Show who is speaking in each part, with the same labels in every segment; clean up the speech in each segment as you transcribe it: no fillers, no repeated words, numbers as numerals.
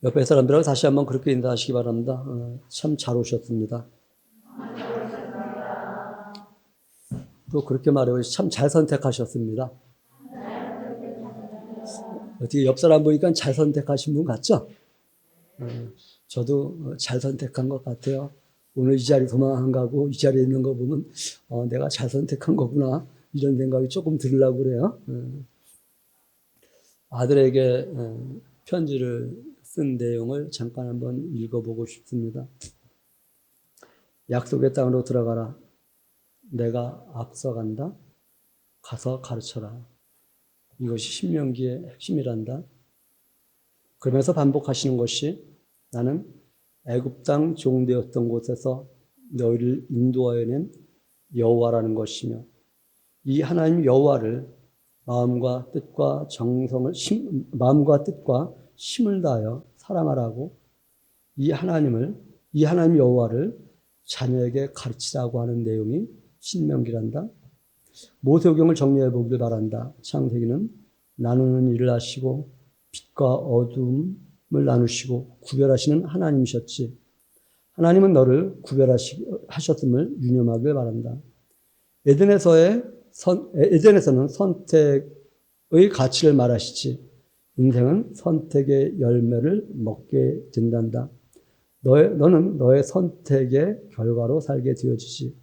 Speaker 1: 옆에 사람들하고 다시 한번 그렇게 인사하시기 바랍니다. 참 잘 오셨습니다. 또 그렇게 말해요. 참 잘 선택하셨습니다. 어떻게 옆 사람 보니까 잘 선택하신 분 같죠? 저도 잘 선택한 것 같아요. 오늘 이 자리 도망 안 가고 이 자리에 있는 거 보면 내가 잘 선택한 거구나 이런 생각이 조금 들으려고 그래요. 아들에게 편지를 쓴 내용을 잠깐 한번 읽어보고 싶습니다. 약속의 땅으로 들어가라. 내가 앞서간다. 가서 가르쳐라. 이것이 신명기의 핵심이란다. 그러면서 반복하시는 것이 나는 애굽 땅 종되었던 곳에서 너희를 인도하여 낸 여호와라는 것이며 이 하나님 여호와를 마음과 뜻과 힘을 다하여 사랑하라고 이 하나님 여호와를 자녀에게 가르치라고 하는 내용이 신명기란다. 모세오경을 정리해 보길 바란다. 창세기는 나누는 일을 하시고 빛과 어둠을 나누시고 구별하시는 하나님이셨지. 하나님은 너를 구별하셨음을 유념하길 바란다. 에덴에서는 선택의 가치를 말하시지. 인생은 선택의 열매를 먹게 된단다. 너는 너의 선택의 결과로 살게 되어지지.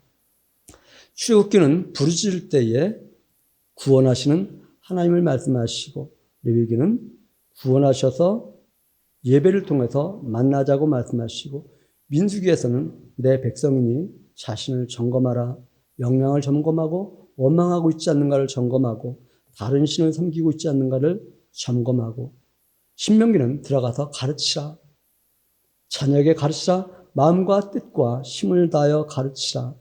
Speaker 1: 출애굽기는 부르짖을 때에 구원하시는 하나님을 말씀하시고 레위기는 구원하셔서 예배를 통해서 만나자고 말씀하시고 민수기에서는 내 백성이니 자신을 점검하라. 역량을 점검하고 원망하고 있지 않는가를 점검하고 다른 신을 섬기고 있지 않는가를 점검하고 신명기는 들어가서 가르치라. 자녀에게 가르치라. 마음과 뜻과 힘을 다하여 가르치라.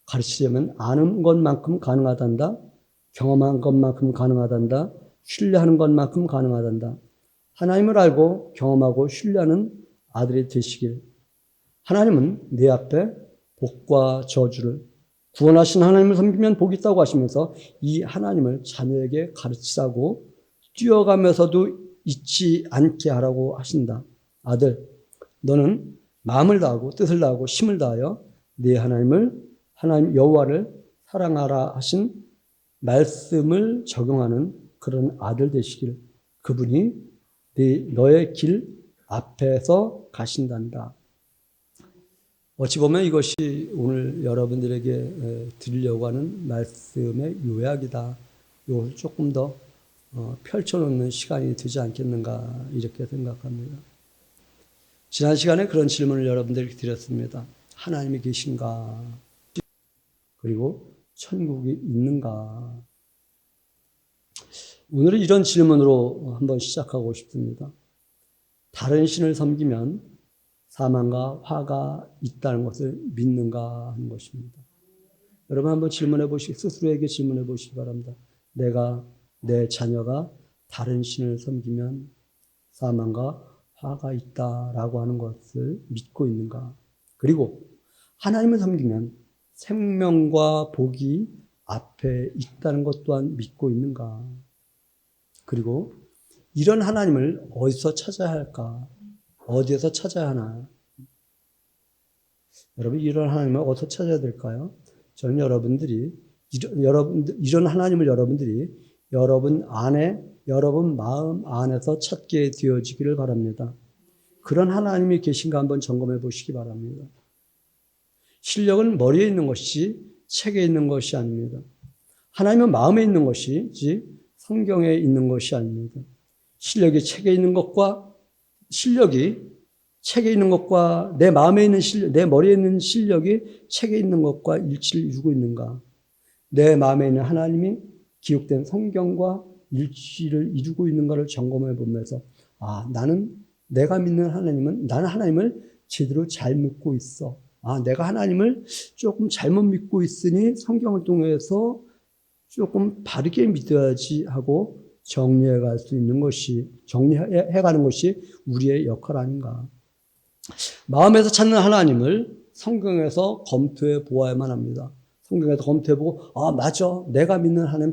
Speaker 1: 가르치려면 아는 것만큼 가능하단다. 경험한 것만큼 가능하단다. 신뢰하는 것만큼 가능하단다. 하나님을 알고 경험하고 신뢰하는 아들이 되시길. 하나님은 내 앞에 복과 저주를 구원하신 하나님을 섬기면 복이 있다고 하시면서 이 하나님을 자녀에게 가르치라고 뛰어가면서도 잊지 않게 하라고 하신다. 아들, 너는 마음을 다하고 뜻을 다하고 힘을 다하여 네 하나님 여호와를 사랑하라 하신 말씀을 적용하는 그런 아들 되시길. 그분이 너의 길 앞에서 가신단다. 어찌 보면 이것이 오늘 여러분들에게 드리려고 하는 말씀의 요약이다. 이것을 조금 더 펼쳐놓는 시간이 되지 않겠는가 이렇게 생각합니다. 지난 시간에 그런 질문을 여러분들에게 드렸습니다. 하나님이 계신가? 그리고 천국이 있는가? 오늘은 이런 질문으로 한번 시작하고 싶습니다. 다른 신을 섬기면 사망과 화가 있다는 것을 믿는가 하는 것입니다. 여러분 한번 스스로에게 질문해 보시기 바랍니다. 내 자녀가 다른 신을 섬기면 사망과 화가 있다라고 하는 것을 믿고 있는가? 그리고 하나님을 섬기면 생명과 복이 앞에 있다는 것 또한 믿고 있는가? 그리고 이런 하나님을 어디서 찾아야 할까? 어디에서 찾아야 하나? 여러분, 이런 하나님을 어디서 찾아야 될까요? 저는 이런 하나님을 여러분들이 여러분 마음 안에서 찾게 되어지기를 바랍니다. 그런 하나님이 계신가 한번 점검해 보시기 바랍니다. 실력은 머리에 있는 것이지 책에 있는 것이 아닙니다. 하나님은 마음에 있는 것이지 성경에 있는 것이 아닙니다. 실력이 책에 있는 것과 내 마음에 있는 내 머리에 있는 실력이 책에 있는 것과 일치를 이루고 있는가? 내 마음에 있는 하나님이 기록된 성경과 일치를 이루고 있는가를 점검해 보면서 내가 믿는 나는 하나님을 제대로 잘 믿고 있어. 내가 하나님을 조금 잘못 믿고 있으니 성경을 통해서 조금 바르게 믿어야지 하고 정리해가는 것이 우리의 역할 아닌가. 마음에서 찾는 하나님을 성경에서 검토해 보아야만 합니다. 성경에서 검토해 보고, 맞아. 내가 믿는 하나님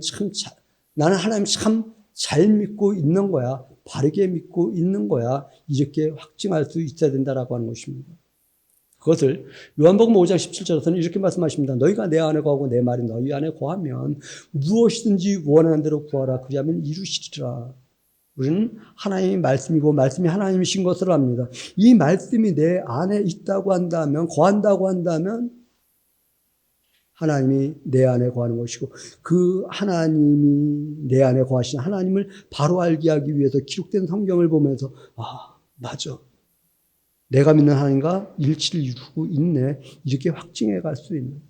Speaker 1: 나는 하나님 참 잘 믿고 있는 거야, 바르게 믿고 있는 거야, 이렇게 확증할 수 있어야 된다라고 하는 것입니다. 그것을 요한복음 5장 17절에서는 이렇게 말씀하십니다. 너희가 내 안에 거하고 내 말이 너희 안에 거하면 무엇이든지 원하는 대로 구하라. 그리하면 이루시리라. 우리는 하나님의 말씀이고 말씀이 하나님이신 것을 압니다. 이 말씀이 내 안에 있다고 한다면, 거한다고 한다면 하나님이 내 안에 거하는 것이고, 그 하나님이 내 안에 거하신 하나님을 바로 알게 하기 위해서 기록된 성경을 보면서 맞아, 내가 믿는 하나님과 일치를 이루고 있네, 이렇게 확증해 갈 수 있는,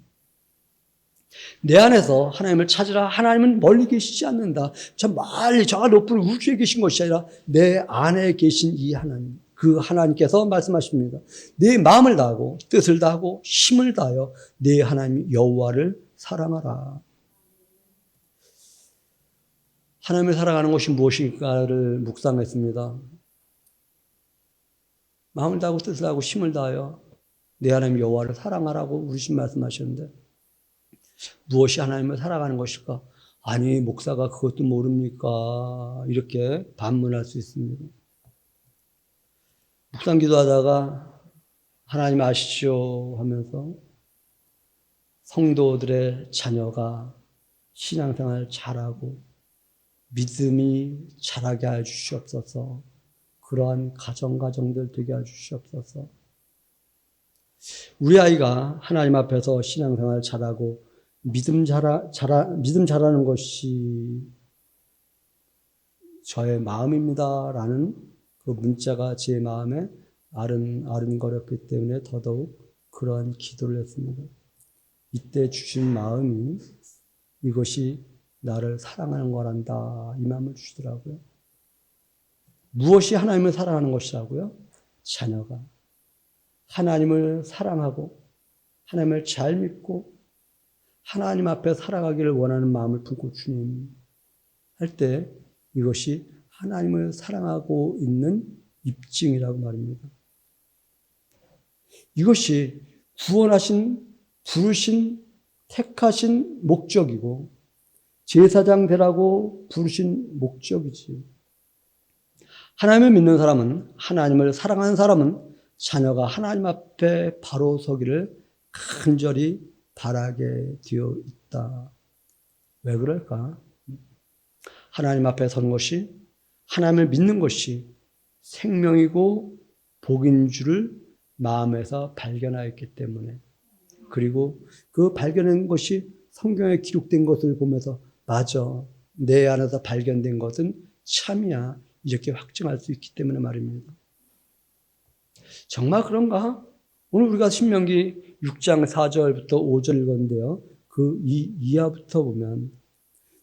Speaker 1: 내 안에서 하나님을 찾으라. 하나님은 멀리 계시지 않는다. 저 멀리 저 높은 우주에 계신 것이 아니라 내 안에 계신 이 하나님, 그 하나님께서 말씀하십니다. 내 마음을 다하고 뜻을 다하고 힘을 다하여 내 하나님 여호와를 사랑하라. 하나님을 사랑하는 것이 무엇일까를 묵상했습니다. 마음을 다하고 뜻을 다하고 힘을 다하여 내 하나님 여호와를 사랑하라고 우리 신 말씀하셨는데, 무엇이 하나님을 사랑하는 것일까? 아니, 목사가 그것도 모릅니까? 이렇게 반문할 수 있습니다. 묵상 기도하다가 하나님 아시죠? 하면서 성도들의 자녀가 신앙생활 잘하고 믿음이 자라게 해 주시옵소서. 그러한 가정들 되게 해 주시옵소서. 우리 아이가 하나님 앞에서 신앙생활 잘하고 믿음 잘하는 것이 저의 마음입니다라는 그 문자가 제 마음에 아른거렸기 때문에 더더욱 그러한 기도를 했습니다. 이때 주신 마음이 이것이 나를 사랑하는 거란다, 이 마음을 주시더라고요. 무엇이 하나님을 사랑하는 것이라고요? 자녀가 하나님을 사랑하고 하나님을 잘 믿고 하나님 앞에 살아가기를 원하는 마음을 품고 주님 할 때 이것이 하나님을 사랑하고 있는 입증이라고 말입니다. 이것이 구원하신, 부르신, 택하신 목적이고 제사장 되라고 부르신 목적이지. 하나님을 믿는 사람은, 하나님을 사랑하는 사람은 자녀가 하나님 앞에 바로 서기를 간절히 바라게 되어 있다. 왜 그럴까? 하나님 앞에 서는 것이, 하나님을 믿는 것이 생명이고 복인 줄을 마음에서 발견하였기 때문에, 그리고 그 발견한 것이 성경에 기록된 것을 보면서 맞아, 내 안에서 발견된 것은 참이야, 이렇게 확증할 수 있기 때문에 말입니다. 정말 그런가? 오늘 우리가 신명기 6장 4절부터 5절 읽었는데요. 그 이하부터 보면,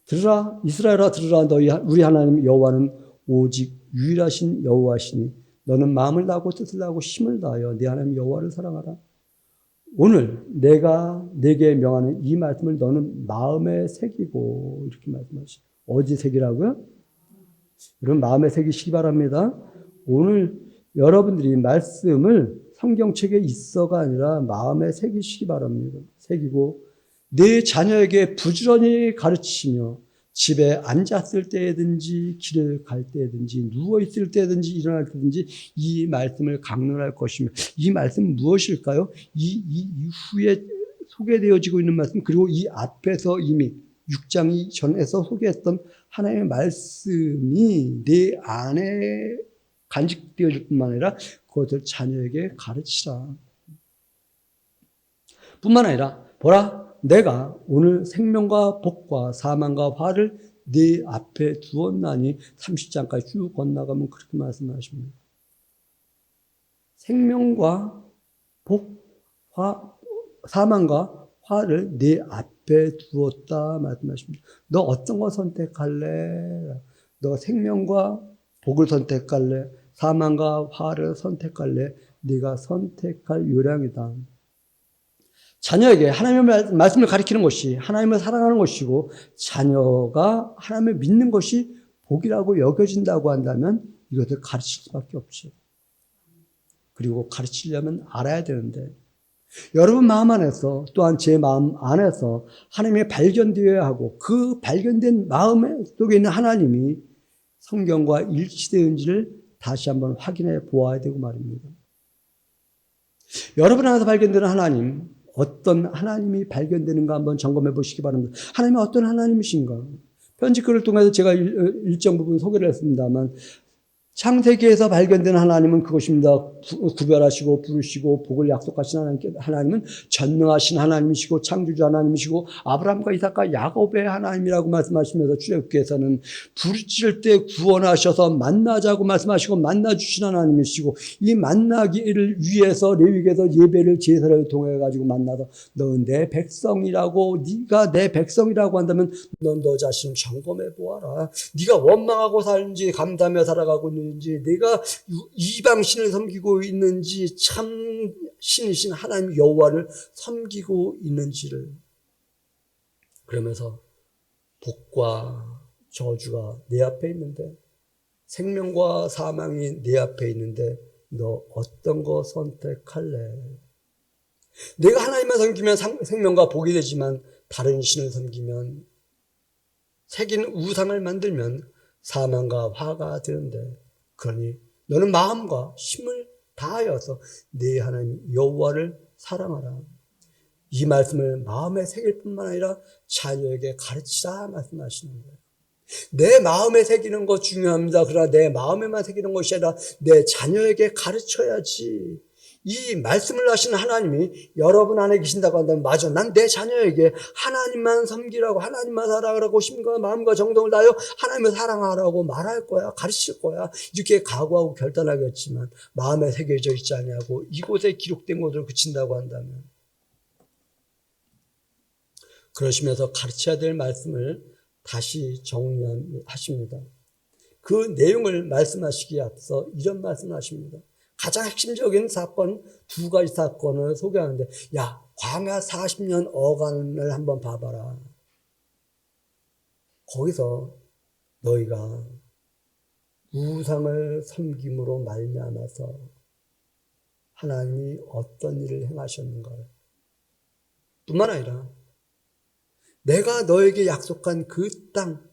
Speaker 1: 들으라 이스라엘아 들으라, 너희 우리 하나님 여호와는 오직 유일하신 여호와시니 너는 마음을 다하고 뜻을 다하고 힘을 다하여 네 하나님 여호와를 사랑하라. 오늘 내가 내게 명하는 이 말씀을 너는 마음에 새기고, 이렇게 말씀하시죠. 어디 새기라고요? 여러분 마음에 새기시기 바랍니다. 오늘 여러분들이 말씀을 성경책에 있어가 아니라 마음에 새기시기 바랍니다. 새기고 내 자녀에게 부지런히 가르치며 집에 앉았을 때든지 길을 갈 때든지 누워있을 때든지 일어날 때든지 이 말씀을 강론할 것이며, 이 말씀은 무엇일까요? 이 이후에 소개되어지고 있는 말씀, 그리고 이 앞에서 이미 6장 전에서 소개했던 하나님의 말씀이 내 안에 간직되어질 뿐만 아니라 그것을 자녀에게 가르치라. 뿐만 아니라 보라, 내가 오늘 생명과 복과 사망과 화를 네 앞에 두었나니, 30장까지 쭉 건너가면 그렇게 말씀하십니다. 생명과 복, 사망과 화를 네 앞에 두었다 말씀하십니다. 너 어떤 거 선택할래? 너 생명과 복을 선택할래? 사망과 화를 선택할래? 네가 선택할 요량이다. 자녀에게 하나님의 말씀을 가리키는 것이 하나님을 사랑하는 것이고, 자녀가 하나님을 믿는 것이 복이라고 여겨진다고 한다면 이것을 가르칠 수밖에 없죠. 그리고 가르치려면 알아야 되는데, 여러분 마음 안에서, 또한 제 마음 안에서 하나님이 발견되어야 하고, 그 발견된 마음 속에 있는 하나님이 성경과 일치되는지를 다시 한번 확인해 보아야 되고 말입니다. 여러분 안에서 발견되는 하나님, 어떤 하나님이 발견되는가 한번 점검해 보시기 바랍니다. 하나님은 어떤 하나님이신가? 편집글을 통해서 제가 일정 부분 소개를 했습니다만, 창세기에서 발견된 하나님은 그것입니다. 구별하시고 부르시고 복을 약속하신 하나님은 전능하신 하나님이시고 창조주 하나님이시고 아브라함과 이삭과 야곱의 하나님이라고 말씀하시면서 출애굽기에서는 부르실 때 구원하셔서 만나자고 말씀하시고 만나주신 하나님이시고, 이 만나기를 위해서 레위기에서 예배를 제사를 통해 가지고 만나서 너 내 백성이라고, 네가 내 백성이라고 한다면 너 자신을 점검해 보아라. 네가 원망하고 살는지 감사하며 살아가고 있는지, 내가 이방신을 섬기고 있는지 참 신이신 하나님 여호와를 섬기고 있는지를. 그러면서 복과 저주가 내 앞에 있는데, 생명과 사망이 내 앞에 있는데 너 어떤 거 선택할래? 내가 하나님만 섬기면 생명과 복이 되지만 다른 신을 섬기면, 새긴 우상을 만들면 사망과 화가 되는데, 그러니 너는 마음과 힘을 다하여서 네 하나님 여호와를 사랑하라. 이 말씀을 마음에 새길 뿐만 아니라 자녀에게 가르치라 말씀하시는 거예요. 내 마음에 새기는 거 중요합니다. 그러나 내 마음에만 새기는 것이 아니라 내 자녀에게 가르쳐야지. 이 말씀을 하시는 하나님이 여러분 안에 계신다고 한다면, 맞아, 난 내 자녀에게 하나님만 섬기라고, 하나님만 사랑하라고, 힘과 마음과 정성을 다하여 하나님을 사랑하라고 말할 거야, 가르칠 거야, 이렇게 각오하고 결단하겠지만 마음에 새겨져 있지 않냐고, 이곳에 기록된 것으로 그친다고 한다면, 그러시면서 가르쳐야 될 말씀을 다시 정리하십니다. 그 내용을 말씀하시기에 앞서 이런 말씀을 하십니다. 가장 핵심적인 사건, 두 가지 사건을 소개하는데, 야, 광야 40년 어간을 한번 봐봐라. 거기서 너희가 우상을 섬김으로 말미암아서 하나님이 어떤 일을 행하셨는가 뿐만 아니라, 내가 너에게 약속한 그 땅,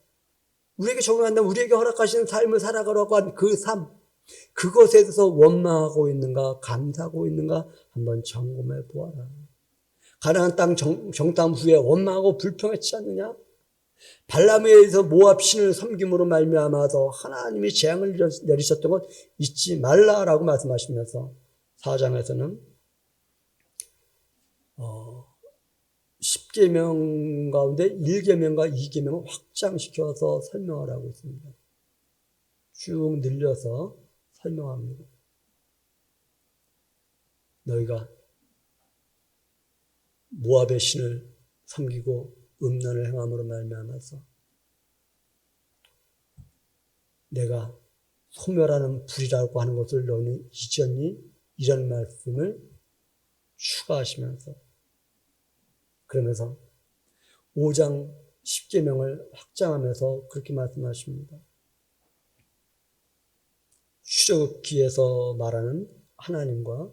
Speaker 1: 우리에게 적용한다면 우리에게 허락하시는 삶을 살아가라고 한 그 삶, 그것에 대해서 원망하고 있는가, 감사하고 있는가 한번 점검해 보아라. 가나안 땅 정탐 후에 원망하고 불평했지 않느냐? 발람에 의해서 모압 신을 섬김으로 말미암아서 하나님이 재앙을 내리셨던 것 잊지 말라라고 말씀하시면서 4장에서는 10계명 가운데 1계명과 2계명을 확장시켜서 설명을 하고 있습니다. 쭉 늘려서 설명합니다. 너희가 모압의 신을 섬기고 음란을 행함으로 말미암아서 내가 소멸하는 불이라고 하는 것을 너희는 잊었니? 이런 말씀을 추가하시면서, 그러면서 5장 10계명을 확장하면서 그렇게 말씀하십니다. 출애굽기에서 말하는 하나님과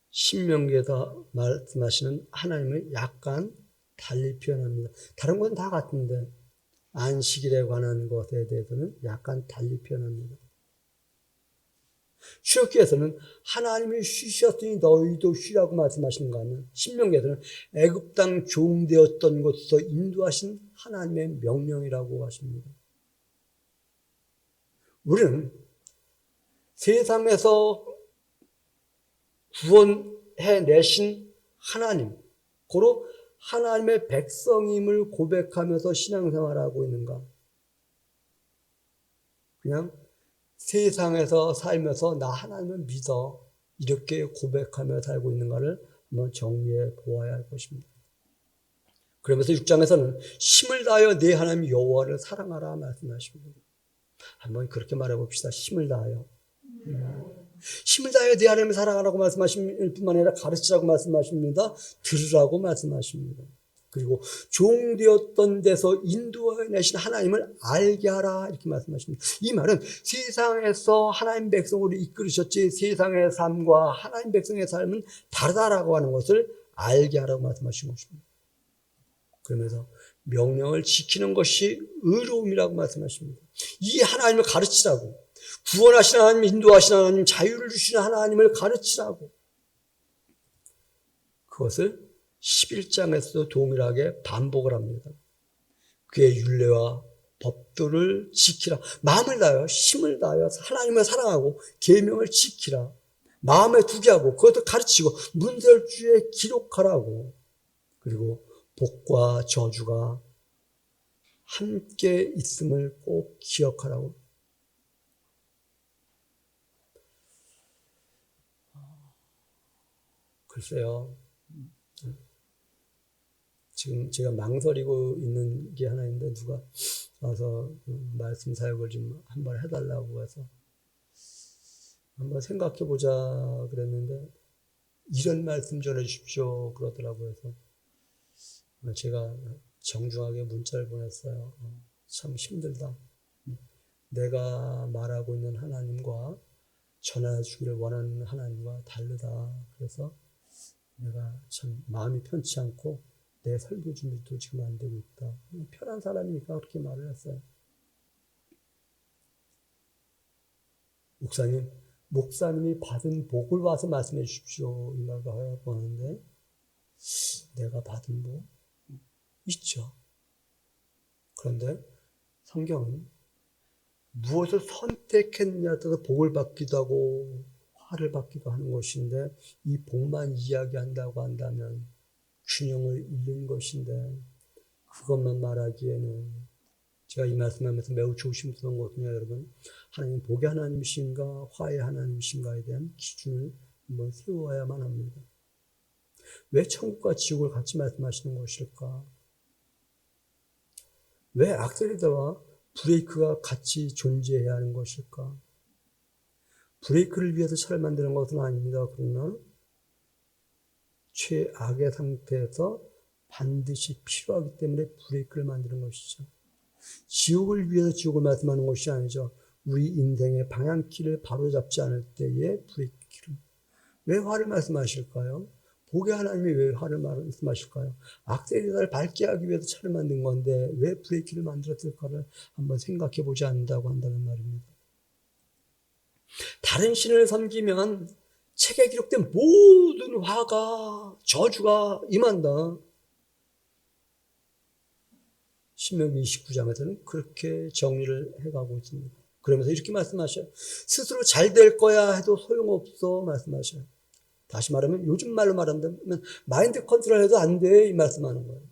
Speaker 1: 신명기에서 말씀하시는 하나님을 약간 달리 표현합니다. 다른 것은 다 같은데 안식일에 관한 것에 대해서는 약간 달리 표현합니다. 출애굽기에서는 하나님이 쉬셨으니 너희도 쉬라고 말씀하시는가 하면, 신명기에서는 애굽 땅 종되었던 곳에서 인도하신 하나님의 명령이라고 하십니다. 우리는 세상에서 구원해내신 하나님, 고로 하나님의 백성임을 고백하면서 신앙생활하고 있는가? 그냥 세상에서 살면서 나 하나님을 믿어, 이렇게 고백하며 살고 있는가를 한번 정리해 보아야 할 것입니다. 그러면서 6장에서는 힘을 다하여 네 하나님 여호와를 사랑하라 말씀하십니다. 한번 그렇게 말해 봅시다. 힘을 다하여. 힘을 다하여 네 하나님을 사랑하라고 말씀하실 뿐만 아니라 가르치라고 말씀하십니다. 들으라고 말씀하십니다. 그리고 종되었던 데서 인도해내신 하나님을 알게 하라 이렇게 말씀하십니다. 이 말은 세상에서 하나님 백성으로 이끌으셨지 세상의 삶과 하나님 백성의 삶은 다르다라고 하는 것을 알게 하라고 말씀하신 것입니다. 그러면서 명령을 지키는 것이 의로움이라고 말씀하십니다. 이 하나님을 가르치라고. 구원하시는 하나님, 인도하시는 하나님, 자유를 주시는 하나님을 가르치라고. 그것을 11장에서도 동일하게 반복을 합니다. 그의 율례와 법도를 지키라. 마음을 다하여 힘을 다하여 하나님을 사랑하고 계명을 지키라. 마음에 두게 하고 그것도 가르치고 문설주에 기록하라고. 그리고 복과 저주가 함께 있음을 꼭 기억하라고. 글쎄요. 지금 제가 망설이고 있는 게 하나 있는데 누가 와서 말씀 사역을 좀 한번 해달라고 해서 한번 생각해보자 그랬는데 이런 말씀 전해주십시오 그러더라고요. 그래서 제가 정중하게 문자를 보냈어요. 참 힘들다. 내가 말하고 있는 하나님과 전해주기를 원하는 하나님과 다르다. 그래서 내가 참 마음이 편치 않고 내 설교 준비도 지금 안 되고 있다. 편한 사람이니까 그렇게 말을 했어요. 목사님이 받은 복을 와서 말씀해 주십시오. 이 말을 하고 하는데 내가 받은 복 있죠. 그런데 성경은 무엇을 선택했냐에 따라서 복을 받기도 하고 화를 받기도 하는 것인데 이 복만 이야기한다고 한다면 균형을 잃는 것인데 그것만 말하기에는 제가 이 말씀하면서 매우 조심스러운 것은요, 여러분. 하나님 복의 하나님이신가 화의 하나님이신가에 대한 기준을 한번 세워야만 합니다. 왜 천국과 지옥을 같이 말씀하시는 것일까? 왜 악셀레이터와 브레이크가 같이 존재해야 하는 것일까? 브레이크를 위해서 차를 만드는 것은 아닙니다. 그러나 최악의 상태에서 반드시 필요하기 때문에 브레이크를 만드는 것이죠. 지옥을 위해서 지옥을 말씀하는 것이 아니죠. 우리 인생의 방향키를 바로잡지 않을 때의 브레이크를. 왜 화를 말씀하실까요? 복의 하나님이 왜 화를 말씀하실까요? 악셀레이터를 밟게 하기 위해서 차를 만든 건데 왜 브레이크를 만들었을까를 한번 생각해 보지 않는다고 한다는 말입니다. 다른 신을 섬기면 책에 기록된 모든 화가 저주가 임한다. 신명기 29장에서는 그렇게 정리를 해가고 있습니다. 그러면서 이렇게 말씀하셔요. 스스로 잘 될 거야 해도 소용없어 말씀하셔요. 다시 말하면 요즘 말로 말한다면 마인드 컨트롤 해도 안 돼 이 말씀하는 거예요.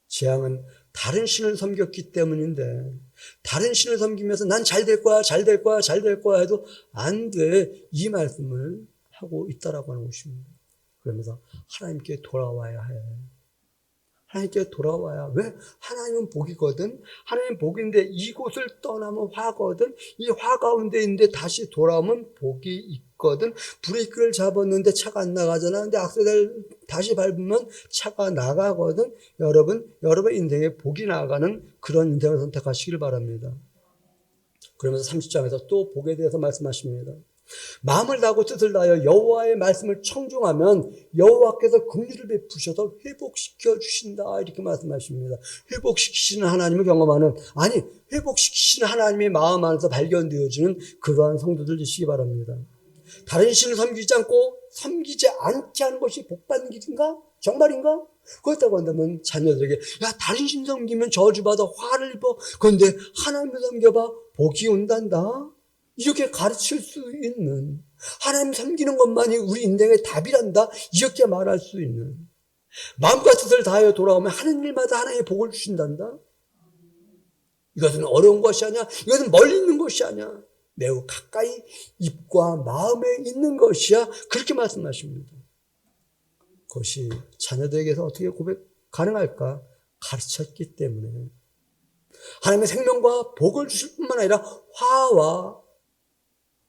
Speaker 1: 재앙은 다른 신을 섬겼기 때문인데 다른 신을 섬기면서 난 잘 될 거야 잘 될 거야 잘 될 거야 해도 안 돼 이 말씀을 하고 있다라고 하는 것입니다. 그러면서 하나님께 돌아와야 해. 하나님께 돌아와야. 왜? 하나님은 복이거든. 하나님은 복인데 이곳을 떠나면 화거든. 이 화 가운데 있는데 다시 돌아오면 복이 있거든. 브레이크를 잡았는데 차가 안 나가잖아. 근데 악셀을 다시 밟으면 차가 나가거든. 여러분 인생에 복이 나가는 그런 인생을 선택하시길 바랍니다. 그러면서 30장에서 또 복에 대해서 말씀하십니다. 마음을 다하고 뜻을 다하여 여호와의 말씀을 청종하면 여호와께서 긍휼을 베푸셔서 회복시켜 주신다 이렇게 말씀하십니다. 회복시키시는 하나님을 경험하는 회복시키시는 하나님의 마음 안에서 발견되어지는 그러한 성도들 되시기 바랍니다. 다른 신을 섬기지 않고 섬기지 않게 하는 것이 복받는 길인가? 정말인가? 그렇다고 한다면 자녀들에게 다른 신 섬기면 저주받아 화를 입어. 그런데 하나님을 섬겨봐 복이 온단다. 이렇게 가르칠 수 있는, 하나님 섬기는 것만이 우리 인생의 답이란다 이렇게 말할 수 있는, 마음과 뜻을 다하여 돌아오면 하는 일마다 하나님의 복을 주신단다. 이것은 어려운 것이 아니야. 이것은 멀리 있는 것이 아니야. 매우 가까이 입과 마음에 있는 것이야. 그렇게 말씀하십니다. 그것이 자녀들에게서 어떻게 고백 가능할까? 가르쳤기 때문에. 하나님의 생명과 복을 주실 뿐만 아니라 화와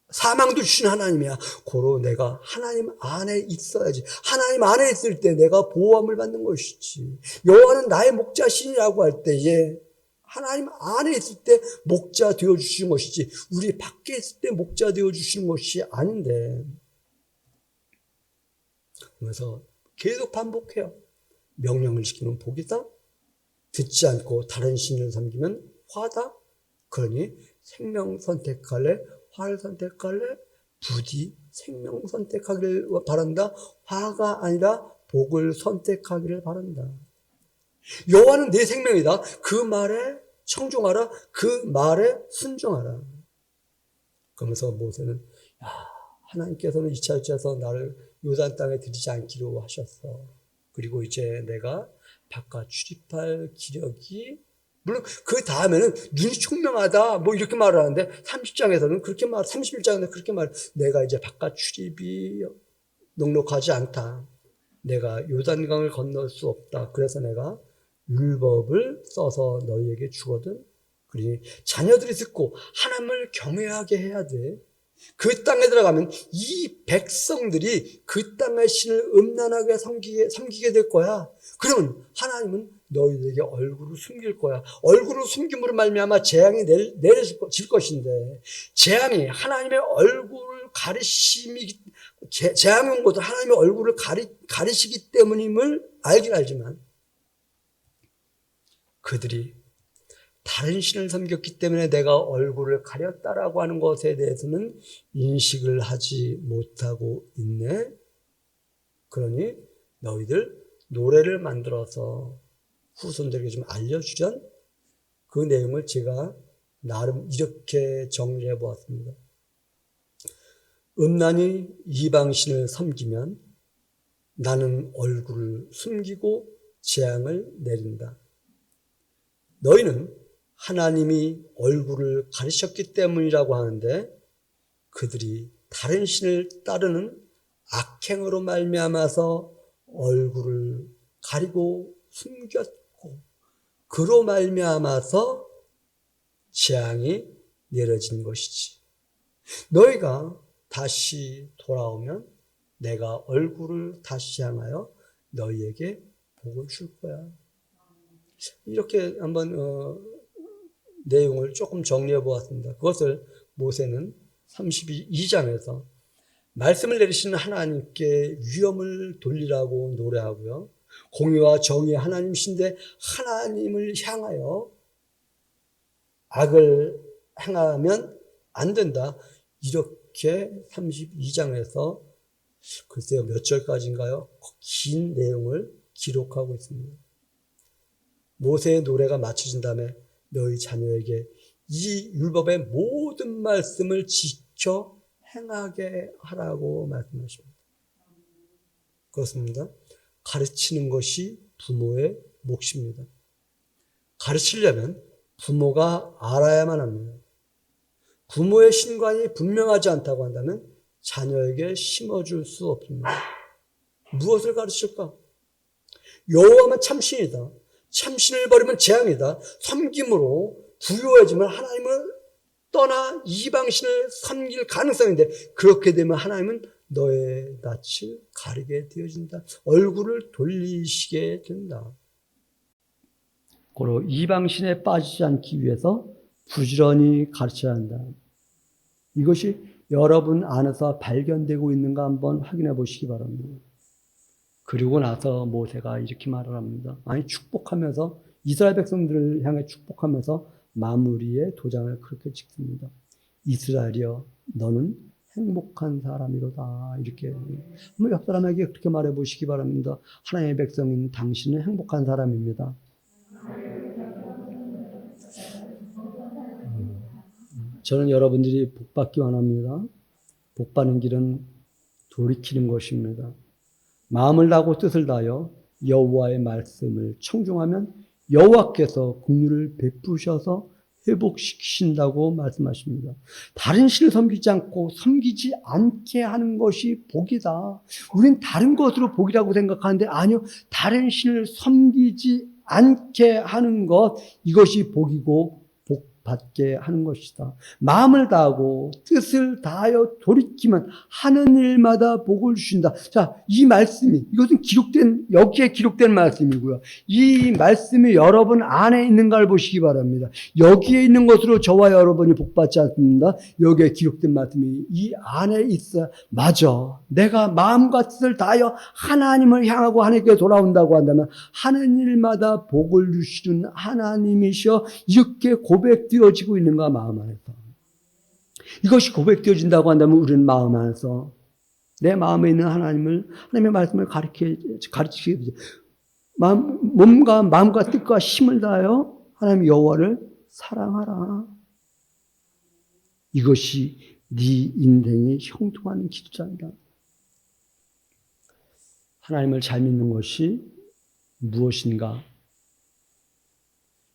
Speaker 1: 사망도 주신 하나님이야. 고로 내가 하나님 안에 있어야지. 하나님 안에 있을 때 내가 보호함을 받는 것이지. 여호와는 나의 목자시라고 할 때에 하나님 안에 있을 때 목자 되어주시는 것이지 우리 밖에 있을 때 목자 되어주시는 것이 아닌데. 그래서 계속 반복해요. 명령을 지키면 복이다. 듣지 않고 다른 신을 섬기면 화다. 그러니 생명 선택할래? 화를 선택할래? 부디 생명 선택하기를 바란다. 화가 아니라 복을 선택하기를 바란다. 여호와는 내 생명이다. 그 말에 청종하라. 그 말에 순종하라. 그러면서 모세는 하나님께서는 2차 유치해서 나를 요단 땅에 들이지 않기로 하셨어. 그리고 이제 내가 바깥 출입할 기력이, 물론 그 다음에는 눈이 총명하다 뭐 이렇게 말을 하는데 30장에서는 그렇게 31장에서는 그렇게 내가 이제 바깥 출입이 넉넉하지 않다. 내가 요단강을 건널 수 없다. 그래서 내가 율법을 써서 너희에게 주거든. 그러니 자녀들이 듣고 하나님을 경외하게 해야 돼. 그 땅에 들어가면 이 백성들이 그 땅의 신을 음란하게 섬기게 될 거야. 그러면 하나님은 너희들에게 얼굴을 숨길 거야. 얼굴을 숨김으로 말미암아 재앙이 내려질 것인데, 재앙이 하나님의 얼굴을 가리심이, 재앙이 온 것도 하나님의 얼굴을 가리시기 때문임을 알긴 알지만, 그들이 다른 신을 섬겼기 때문에 내가 얼굴을 가렸다라고 하는 것에 대해서는 인식을 하지 못하고 있네. 그러니 너희들 노래를 만들어서 후손들에게 좀 알려주련. 그 내용을 제가 나름 이렇게 정리해 보았습니다. 음란히 이방신을 섬기면 나는 얼굴을 숨기고 재앙을 내린다. 너희는 하나님이 얼굴을 가리셨기 때문이라고 하는데, 그들이 다른 신을 따르는 악행으로 말미암아서 얼굴을 가리고 숨겼고, 그로 말미암아서 재앙이 내려진 것이지. 너희가 다시 돌아오면 내가 얼굴을 다시 향하여 너희에게 복을 줄 거야. 이렇게 한번 내용을 조금 정리해 보았습니다. 그것을 모세는 32장에서 말씀을 내리시는 하나님께 위엄을 돌리라고 노래하고요. 공의와 정의의 하나님이신데 하나님을 향하여 악을 행하면 안 된다. 이렇게 32장에서 글쎄요 몇 절까지인가요? 긴 내용을 기록하고 있습니다. 모세의 노래가 마쳐진 다음에 너희 자녀에게 이 율법의 모든 말씀을 지켜 행하게 하라고 말씀하십니다. 그렇습니다. 가르치는 것이 부모의 몫입니다. 가르치려면 부모가 알아야만 합니다. 부모의 신관이 분명하지 않다고 한다면 자녀에게 심어줄 수 없습니다. 무엇을 가르칠까? 여호와만 참신이다. 참신을 버리면 재앙이다. 섬김으로 부유해지면 하나님을 떠나 이방신을 섬길 가능성인데, 그렇게 되면 하나님은 너의 낯을 가리게 되어진다. 얼굴을 돌리시게 된다. 고로 이방신에 빠지지 않기 위해서 부지런히 가르쳐야 한다. 이것이 여러분 안에서 발견되고 있는가 한번 확인해 보시기 바랍니다. 그리고 나서 모세가 이렇게 말을 합니다. 아니, 축복하면서 이스라엘 백성들을 향해 축복하면서 마무리의 도장을 그렇게 찍습니다. 이스라엘이여, 너는 행복한 사람이로다. 이렇게 한번 옆 사람에게 그렇게 말해 보시기 바랍니다. 하나님의 백성인 당신은 행복한 사람입니다. 저는 여러분들이 복받기 원합니다. 복받는 길은 돌이키는 것입니다. 마음을 다하고 뜻을 다하여 여호와의 말씀을 청종하면 여호와께서 긍휼을 베푸셔서 회복시키신다고 말씀하십니다. 다른 신을 섬기지 않고 섬기지 않게 하는 것이 복이다. 우린 다른 것으로 복이라고 생각하는데 아니요. 다른 신을 섬기지 않게 하는 것, 이것이 복이고 받게 하는 것이다. 마음을 다하고 뜻을 다하여 돌이키면 하는 일마다 복을 주신다. 자, 이 말씀이, 이것은 여기에 기록된 말씀이고요. 이 말씀이 여러분 안에 있는가를 보시기 바랍니다. 여기에 있는 것으로 저와 여러분이 복받지 않습니다. 여기에 기록된 말씀이 이 안에 있어야, 맞아, 내가 마음과 뜻을 다하여 하나님을 향하고 하나님께 돌아온다고 한다면 하는 일마다 복을 주시는 하나님이셔, 이렇게 고백되어지고 있는가, 마음 안에서. 이것이 고백되어진다고 한다면 우리는 마음 안에서 내 마음에 있는 하나님의 말씀을 가르치게 되죠. 몸과 마음과 뜻과 힘을 다하여 하나님 여호와를 사랑하라. 이것이 네 인생이 형통하는 기도자입니다. 하나님을 잘 믿는 것이 무엇인가?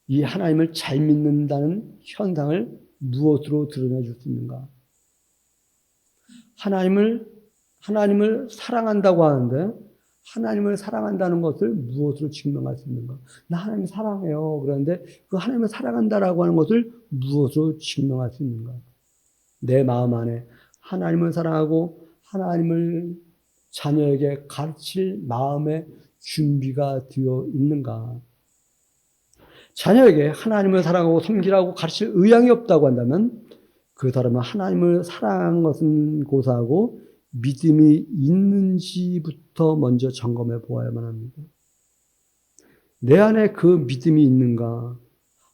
Speaker 1: 이 하나님을 잘 믿는다는 현상을 무엇으로 드러내줄 수 있는가? 하나님을 사랑한다고 하는데 하나님을 사랑한다는 것을 무엇으로 증명할 수 있는가? 나 하나님 사랑해요. 그런데 그 하나님을 사랑한다라고 하는 것을 무엇으로 증명할 수 있는가? 내 마음 안에 하나님을 사랑하고 하나님을 자녀에게 가르칠 마음의 준비가 되어 있는가? 자녀에게 하나님을 사랑하고 섬기라고 가르칠 의향이 없다고 한다면 그 사람은 하나님을 사랑하는 것은 고사하고 믿음이 있는지부터 먼저 점검해 보아야만 합니다. 내 안에 그 믿음이 있는가?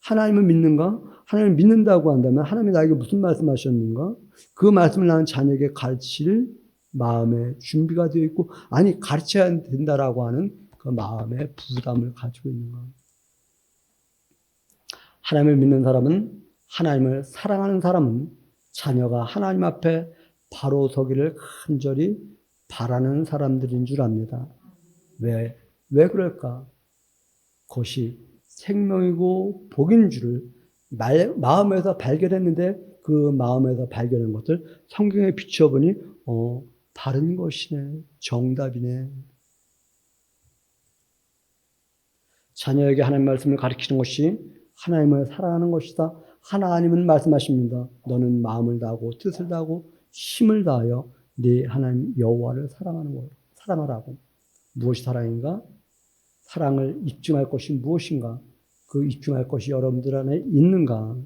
Speaker 1: 하나님을 믿는가? 하나님을 믿는다고 한다면 하나님이 나에게 무슨 말씀하셨는가? 그 말씀을 나는 자녀에게 가르칠 마음의 준비가 되어 있고, 아니 가르쳐야 된다라고 하는 그 마음의 부담을 가지고 있는가? 하나님을 믿는 사람은, 하나님을 사랑하는 사람은 자녀가 하나님 앞에 바로 서기를 간절히 바라는 사람들인 줄 압니다. 왜 그럴까? 그것이 생명이고 복인 줄을 마음에서 발견했는데 그 마음에서 발견한 것을 성경에 비춰보니 바른 것이네, 정답이네. 자녀에게 하나님 말씀을 가르치는 것이 하나님을 사랑하는 것이다. 하나님은 말씀하십니다. 너는 마음을 다하고 뜻을 다하고 힘을 다하여 네 하나님 여호와를 사랑하라고. 무엇이 사랑인가? 사랑을 입증할 것이 무엇인가? 그 입증할 것이 여러분들 안에 있는가?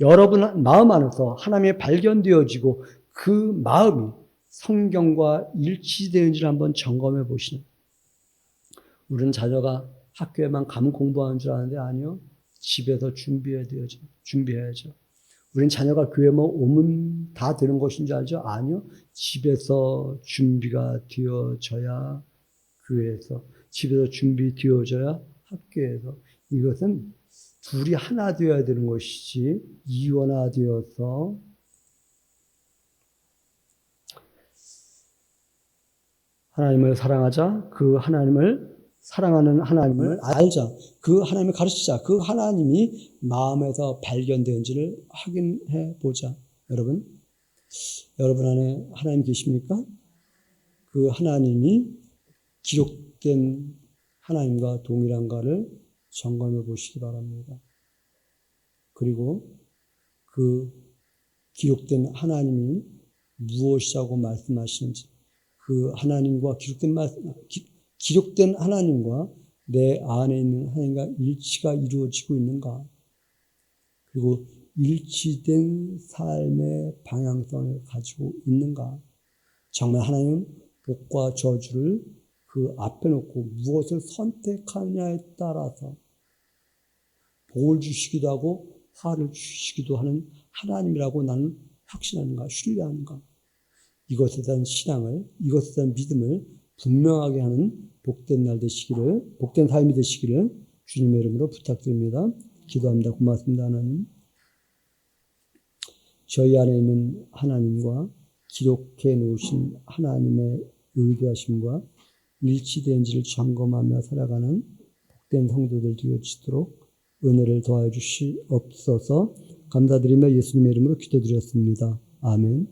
Speaker 1: 여러분 마음 안에서 하나님이 발견되어지고 그 마음이 성경과 일치되는지를 한번 점검해 보시는. 우리는 자녀가 학교에만 가면 공부하는 줄 아는데 아니요. 집에서 준비해야죠. 우리는 자녀가 교회만 오면 다 되는 것인 줄 알죠? 아니요. 집에서 준비가 되어져야 교회에서, 집에서 준비되어져야 학교에서. 이것은 둘이 하나 되어야 되는 것이지 이원화되어서 하나님을 사랑하자. 그 하나님을 사랑하는 하나님을 알자. 그 하나님을 가르치자. 그 하나님이 마음에서 발견되는지를 확인해 보자. 여러분 안에 하나님 계십니까? 그 하나님이 기록된 하나님과 동일한가를 점검해 보시기 바랍니다. 그리고 그 기록된 하나님이 무엇이라고 말씀하시는지, 그 하나님과 기록된 하나님과 내 안에 있는 하나님과 일치가 이루어지고 있는가? 그리고 일치된 삶의 방향성을 가지고 있는가? 정말 하나님은 복과 저주를 그 앞에 놓고 무엇을 선택하느냐에 따라서 복을 주시기도 하고 화를 주시기도 하는 하나님이라고 나는 확신하는가, 신뢰하는가? 이것에 대한 신앙을, 이것에 대한 믿음을 분명하게 하는 복된 날 되시기를, 복된 삶이 되시기를 주님의 이름으로 부탁드립니다. 기도합니다. 고맙습니다. 하나님. 저희 안에 있는 하나님과 기록해 놓으신 하나님의 의도하심과 일치된지를 점검하며 살아가는 복된 성도들 되어지도록 은혜를 더하여 주시옵소서. 감사드리며 예수님의 이름으로 기도드렸습니다. 아멘.